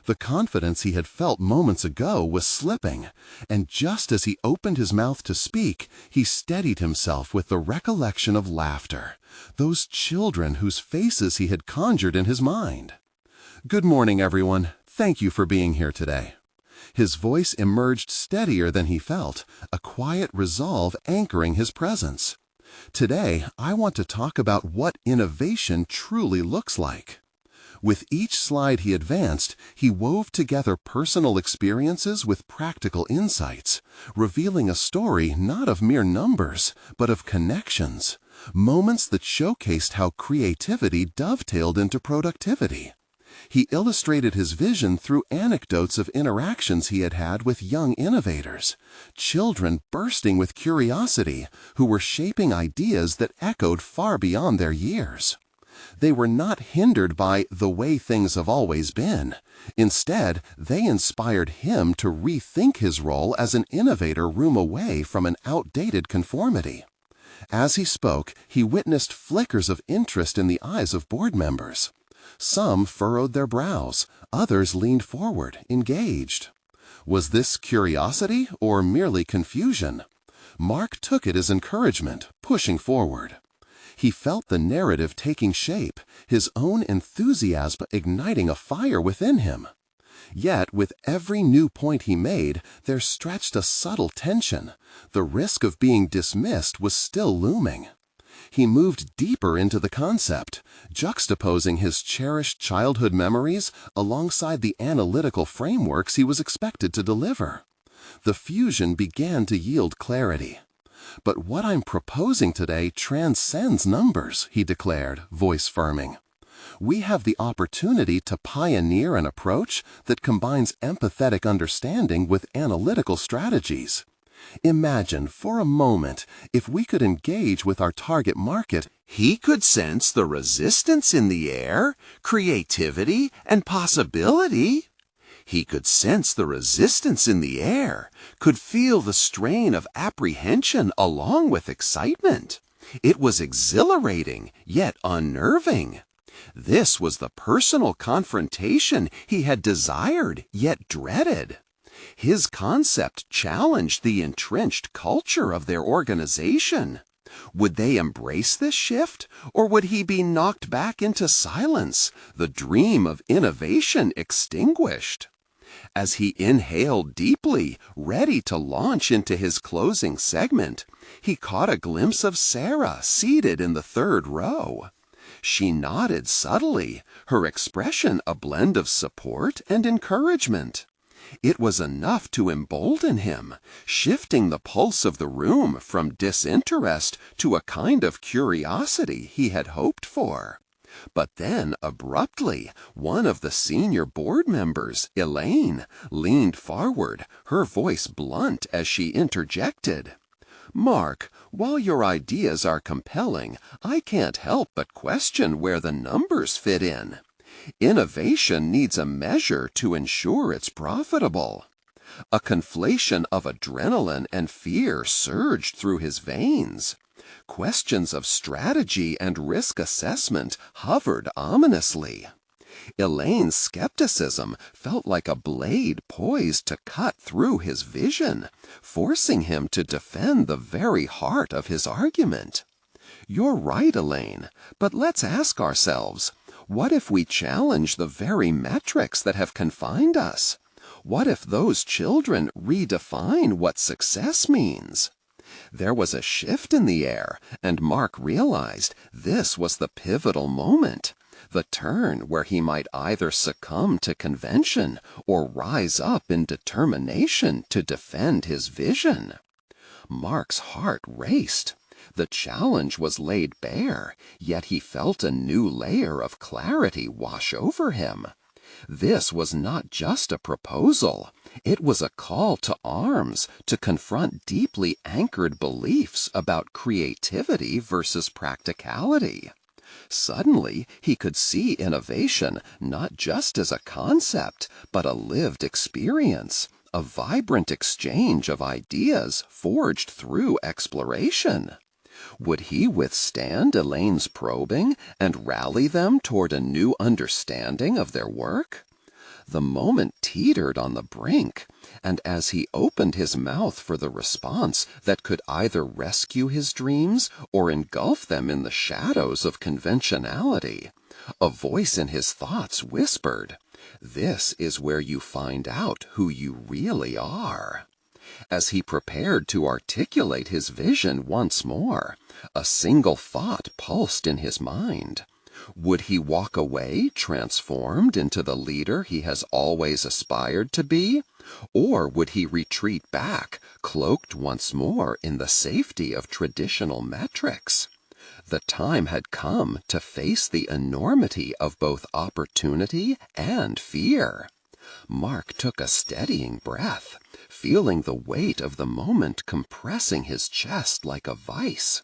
The confidence he had felt moments ago was slipping, and just as he opened his mouth to speak, he steadied himself with the recollection of laughter, those children whose faces he had conjured in his mind. "Good morning, everyone. Thank you for being here today." His voice emerged steadier than he felt, a quiet resolve anchoring his presence. "Today, I want to talk about what innovation truly looks like." With each slide he advanced, he wove together personal experiences with practical insights, revealing a story not of mere numbers, but of connections, moments that showcased how creativity dovetailed into productivity. He illustrated his vision through anecdotes of interactions he had had with young innovators, children bursting with curiosity who were shaping ideas that echoed far beyond their years. They were not hindered by the way things have always been. Instead, they inspired him to rethink his role as an innovator room away from an outdated conformity. As he spoke, he witnessed flickers of interest in the eyes of board members. Some furrowed their brows, others leaned forward, engaged. Was this curiosity or merely confusion? Mark took it as encouragement, pushing forward. He felt the narrative taking shape, his own enthusiasm igniting a fire within him. Yet, with every new point he made, there stretched a subtle tension. The risk of being dismissed was still looming. He moved deeper into the concept, juxtaposing his cherished childhood memories alongside the analytical frameworks he was expected to deliver. The fusion began to yield clarity. "But what I'm proposing today transcends numbers," he declared, voice firming. "We have the opportunity to pioneer an approach that combines empathetic understanding with analytical strategies. Imagine for a moment if we could engage with our target market." He could sense the resistance in the air, creativity, and possibility. He could sense the resistance in the air, could feel the strain of apprehension along with excitement. It was exhilarating, yet unnerving. This was the personal confrontation he had desired, yet dreaded. His concept challenged the entrenched culture of their organization. Would they embrace this shift, or would he be knocked back into silence, the dream of innovation extinguished? As he inhaled deeply, ready to launch into his closing segment, he caught a glimpse of Sarah seated in the third row. She nodded subtly, her expression a blend of support and encouragement. It was enough to embolden him, shifting the pulse of the room from disinterest to a kind of curiosity he had hoped for. But then, abruptly, one of the senior board members, Elaine, leaned forward, her voice blunt as she interjected. "Mark, while your ideas are compelling, I can't help but question where the numbers fit in. Innovation needs a measure to ensure it's profitable." A conflation of adrenaline and fear surged through his veins. Questions of strategy and risk assessment hovered ominously. Elaine's skepticism felt like a blade poised to cut through his vision, forcing him to defend the very heart of his argument. "You're right, Elaine, but let's ask ourselves, what if we challenge the very metrics that have confined us? What if those children redefine what success means?" There was a shift in the air, and Mark realized this was the pivotal moment, the turn where he might either succumb to convention or rise up in determination to defend his vision. Mark's heart raced. The challenge was laid bare, yet he felt a new layer of clarity wash over him. This was not just a proposal. It was a call to arms to confront deeply anchored beliefs about creativity versus practicality. Suddenly, he could see innovation not just as a concept, but a lived experience, a vibrant exchange of ideas forged through exploration. Would he withstand Elaine's probing and rally them toward a new understanding of their work? The moment teetered on the brink, and as he opened his mouth for the response that could either rescue his dreams or engulf them in the shadows of conventionality, a voice in his thoughts whispered, "This is where you find out who you really are." As he prepared to articulate his vision once more, a single thought pulsed in his mind. Would he walk away transformed into the leader he has always aspired to be? Or would he retreat back, cloaked once more in the safety of traditional metrics? The time had come to face the enormity of both opportunity and fear. Mark took a steadying breath, feeling the weight of the moment compressing his chest like a vice.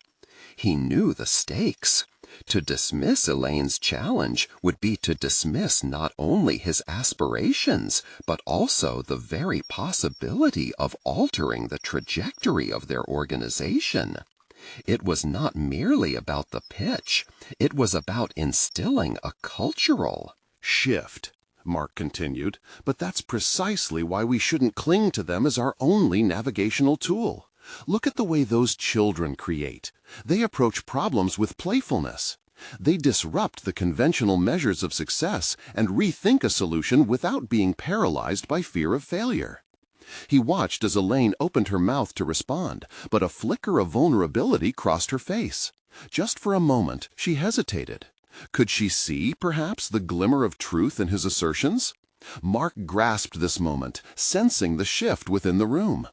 He knew the stakes. To dismiss Elaine's challenge would be to dismiss not only his aspirations, but also the very possibility of altering the trajectory of their organization. It was not merely about the pitch, it was about instilling a cultural shift, Mark continued, but that's precisely why we shouldn't cling to them as our only navigational tool. Look at the way those children create. They approach problems with playfulness. They disrupt the conventional measures of success and rethink a solution without being paralyzed by fear of failure. He watched as Elaine opened her mouth to respond, but a flicker of vulnerability crossed her face. Just for a moment, she hesitated. Could she see, perhaps, the glimmer of truth in his assertions? Mark grasped this moment, sensing the shift within the room.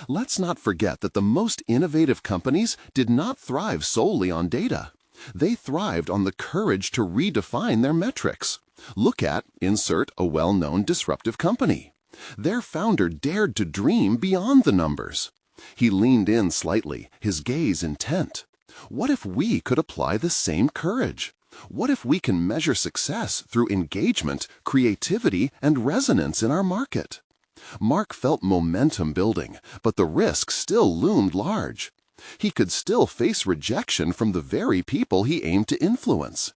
Let's not forget that the most innovative companies did not thrive solely on data. They thrived on the courage to redefine their metrics. Look at, insert a well-known disruptive company. Their founder dared to dream beyond the numbers. He leaned in slightly, his gaze intent. What if we could apply the same courage? What if we can measure success through engagement, creativity, and resonance in our market? Mark felt momentum building, but the risk still loomed large. He could still face rejection from the very people he aimed to influence.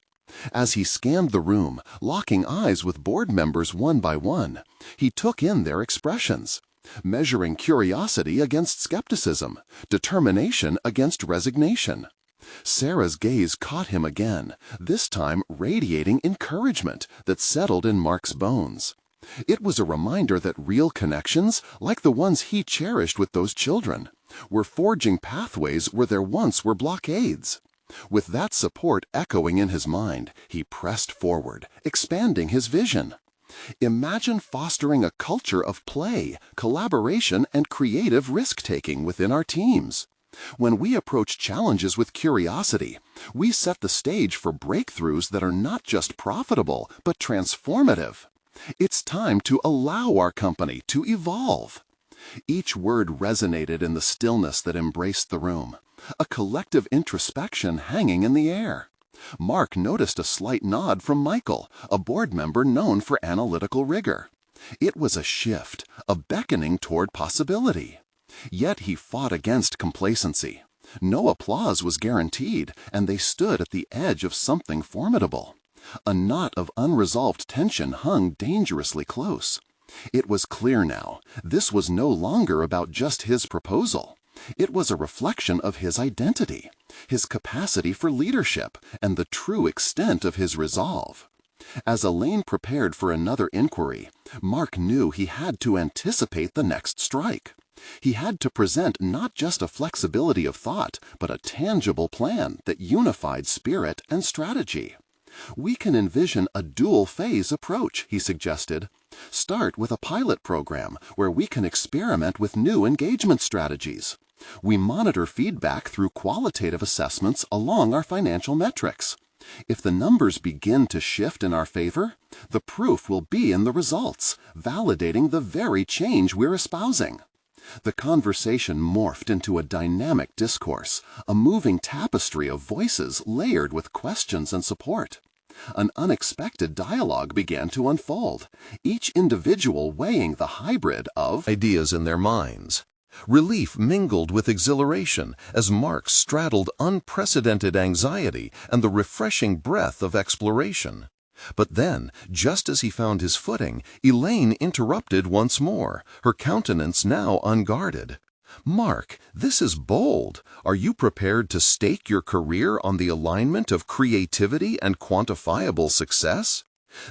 As he scanned the room, locking eyes with board members one by one, he took in their expressions, measuring curiosity against skepticism, determination against resignation. Sarah's gaze caught him again, this time radiating encouragement that settled in Mark's bones. It was a reminder that real connections, like the ones he cherished with those children, were forging pathways where there once were blockades. With that support echoing in his mind, he pressed forward, expanding his vision. Imagine fostering a culture of play, collaboration, and creative risk-taking within our teams. When we approach challenges with curiosity, we set the stage for breakthroughs that are not just profitable, but transformative. It's time to allow our company to evolve. Each word resonated in the stillness that embraced the room, a collective introspection hanging in the air. Mark noticed a slight nod from Michael, a board member known for analytical rigor. It was a shift, a beckoning toward possibility. Yet he fought against complacency. No applause was guaranteed, and they stood at the edge of something formidable. A knot of unresolved tension hung dangerously close. It was clear now, this was no longer about just his proposal. It was a reflection of his identity, his capacity for leadership, and the true extent of his resolve. As Elaine prepared for another inquiry, Mark knew he had to anticipate the next strike. He had to present not just a flexibility of thought, but a tangible plan that unified spirit and strategy. We can envision a dual-phase approach, he suggested. Start with a pilot program where we can experiment with new engagement strategies. We monitor feedback through qualitative assessments along our financial metrics. If the numbers begin to shift in our favor, the proof will be in the results, validating the very change we're espousing. The conversation morphed into a dynamic discourse, a moving tapestry of voices layered with questions and support. An unexpected dialogue began to unfold, each individual weighing the hybrid of ideas in their minds. Relief mingled with exhilaration as Mark straddled unprecedented anxiety and the refreshing breath of exploration. But then, just as he found his footing, Elaine interrupted once more, her countenance now unguarded. "Mark, this is bold. Are you prepared to stake your career on the alignment of creativity and quantifiable success?"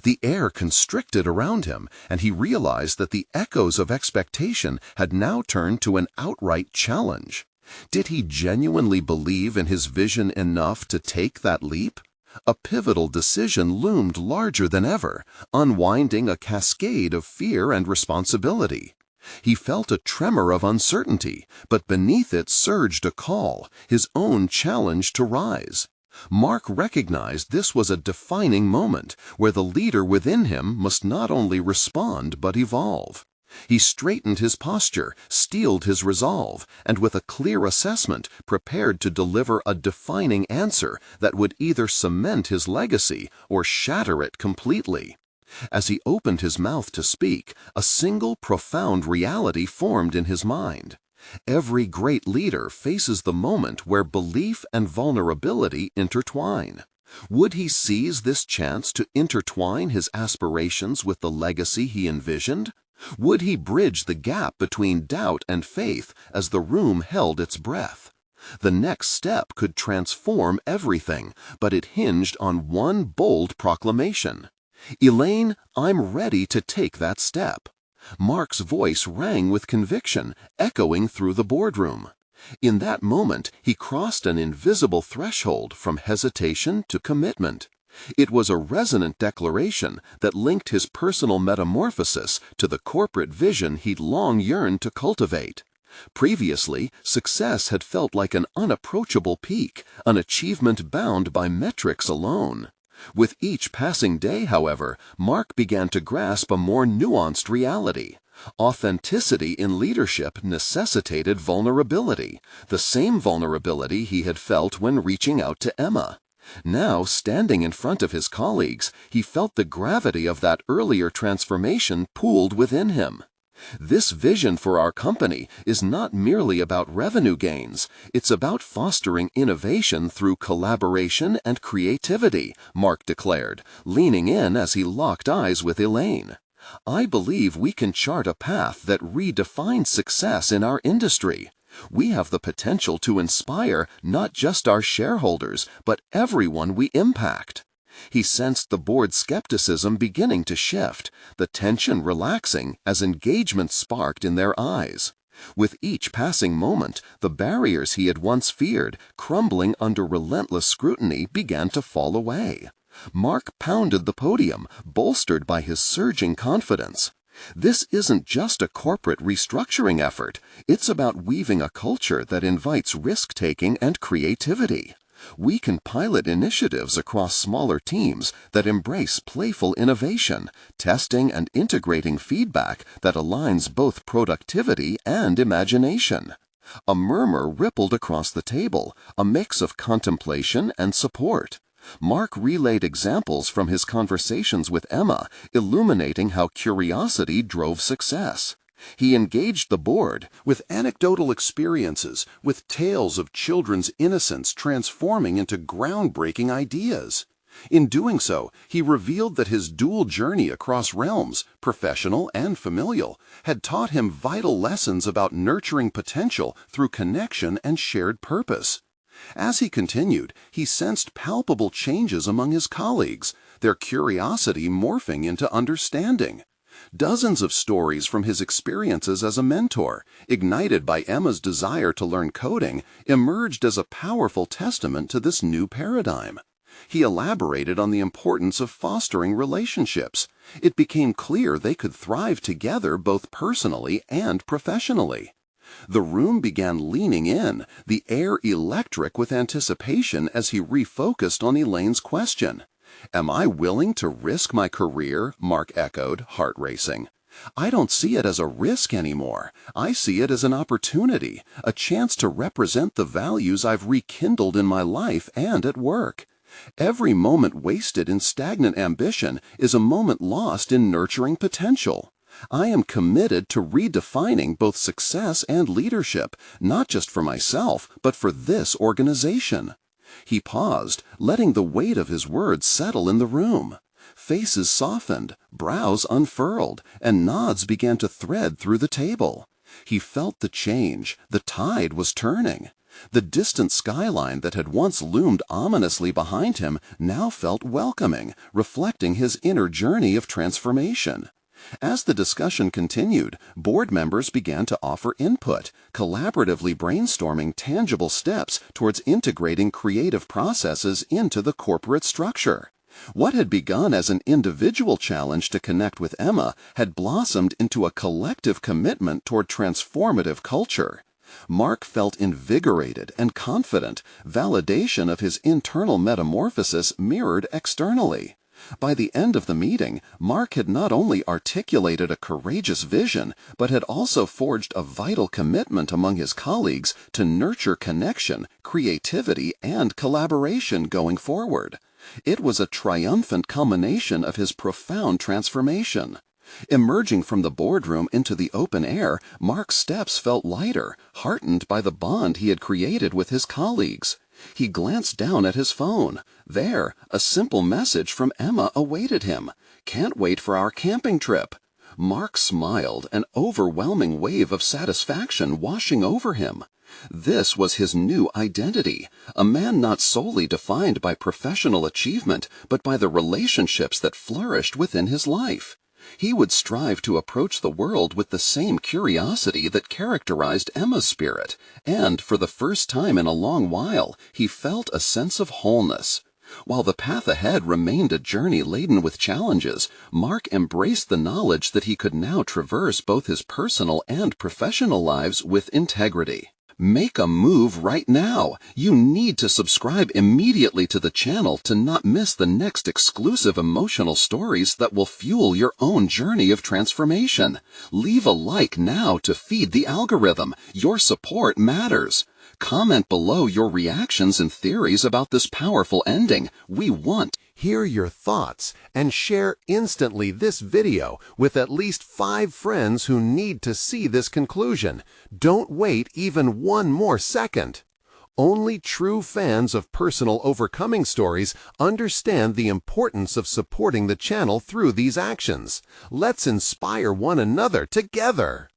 The air constricted around him, and he realized that the echoes of expectation had now turned to an outright challenge. Did he genuinely believe in his vision enough to take that leap? A pivotal decision loomed larger than ever, unwinding a cascade of fear and responsibility. He felt a tremor of uncertainty, but beneath it surged a call, his own challenge to rise. Mark recognized this was a defining moment where the leader within him must not only respond but evolve. He straightened his posture, steeled his resolve, and with a clear assessment prepared to deliver a defining answer that would either cement his legacy or shatter it completely. As he opened his mouth to speak, a single profound reality formed in his mind. Every great leader faces the moment where belief and vulnerability intertwine. Would he seize this chance to intertwine his aspirations with the legacy he envisioned? Would he bridge the gap between doubt and faith as the room held its breath? The next step could transform everything, but it hinged on one bold proclamation. "Elaine, I'm ready to take that step." Mark's voice rang with conviction, echoing through the boardroom. In that moment, he crossed an invisible threshold from hesitation to commitment. It was a resonant declaration that linked his personal metamorphosis to the corporate vision he'd long yearned to cultivate. Previously, success had felt like an unapproachable peak, an achievement bound by metrics alone. With each passing day, however, Mark began to grasp a more nuanced reality. Authenticity in leadership necessitated vulnerability, the same vulnerability he had felt when reaching out to Emma. Now, standing in front of his colleagues, he felt the gravity of that earlier transformation pooled within him. "This vision for our company is not merely about revenue gains. It's about fostering innovation through collaboration and creativity," Mark declared, leaning in as he locked eyes with Elaine. "I believe we can chart a path that redefines success in our industry. We have the potential to inspire not just our shareholders, but everyone we impact." He sensed the board's skepticism beginning to shift, the tension relaxing as engagement sparked in their eyes. With each passing moment, the barriers he had once feared, crumbling under relentless scrutiny, began to fall away. Mark pounded the podium, bolstered by his surging confidence. "This isn't just a corporate restructuring effort. It's about weaving a culture that invites risk-taking and creativity. We can pilot initiatives across smaller teams that embrace playful innovation, testing and integrating feedback that aligns both productivity and imagination." A murmur rippled across the table, a mix of contemplation and support. Mark relayed examples from his conversations with Emma, illuminating how curiosity drove success. He engaged the board with anecdotal experiences, with tales of children's innocence transforming into groundbreaking ideas. In doing so, he revealed that his dual journey across realms, professional and familial, had taught him vital lessons about nurturing potential through connection and shared purpose. As he continued, he sensed palpable changes among his colleagues, their curiosity morphing into understanding. Dozens of stories from his experiences as a mentor, ignited by Emma's desire to learn coding, emerged as a powerful testament to this new paradigm. He elaborated on the importance of fostering relationships. It became clear they could thrive together both personally and professionally. The room began leaning in, the air electric with anticipation as he refocused on Elaine's question. "Am I willing to risk my career?" Mark echoed, heart racing. "I don't see it as a risk anymore. I see it as an opportunity, a chance to represent the values I've rekindled in my life and at work. Every moment wasted in stagnant ambition is a moment lost in nurturing potential. I am committed to redefining both success and leadership, not just for myself, but for this organization." He paused, letting the weight of his words settle in the room. Faces softened, brows unfurled, and nods began to thread through the table. He felt the change. The tide was turning. The distant skyline that had once loomed ominously behind him now felt welcoming, reflecting his inner journey of transformation. As the discussion continued, board members began to offer input, collaboratively brainstorming tangible steps towards integrating creative processes into the corporate structure. What had begun as an individual challenge to connect with Emma had blossomed into a collective commitment toward transformative culture. Mark felt invigorated and confident, validation of his internal metamorphosis mirrored externally. By the end of the meeting, Mark had not only articulated a courageous vision, but had also forged a vital commitment among his colleagues to nurture connection, creativity, and collaboration going forward. It was a triumphant culmination of his profound transformation. Emerging from the boardroom into the open air, Mark's steps felt lighter, heartened by the bond he had created with his colleagues. He glanced down at his phone. There, a simple message from Emma awaited him. "Can't wait for our camping trip." Mark smiled, an overwhelming wave of satisfaction washing over him. This was his new identity, a man not solely defined by professional achievement, but by the relationships that flourished within his life. He would strive to approach the world with the same curiosity that characterized Emma's spirit, and for the first time in a long while, he felt a sense of wholeness. While the path ahead remained a journey laden with challenges, Mark embraced the knowledge that he could now traverse both his personal and professional lives with integrity. Make a move right now. You need to subscribe immediately to the channel to not miss the next exclusive emotional stories that will fuel your own journey of transformation. Leave a like now to feed the algorithm. Your support matters. Comment below your reactions and theories about this powerful ending. We want Hear your thoughts and share instantly this video with at least 5 friends who need to see this conclusion. Don't wait even one more second. Only true fans of personal overcoming stories understand the importance of supporting the channel through these actions. Let's inspire one another together.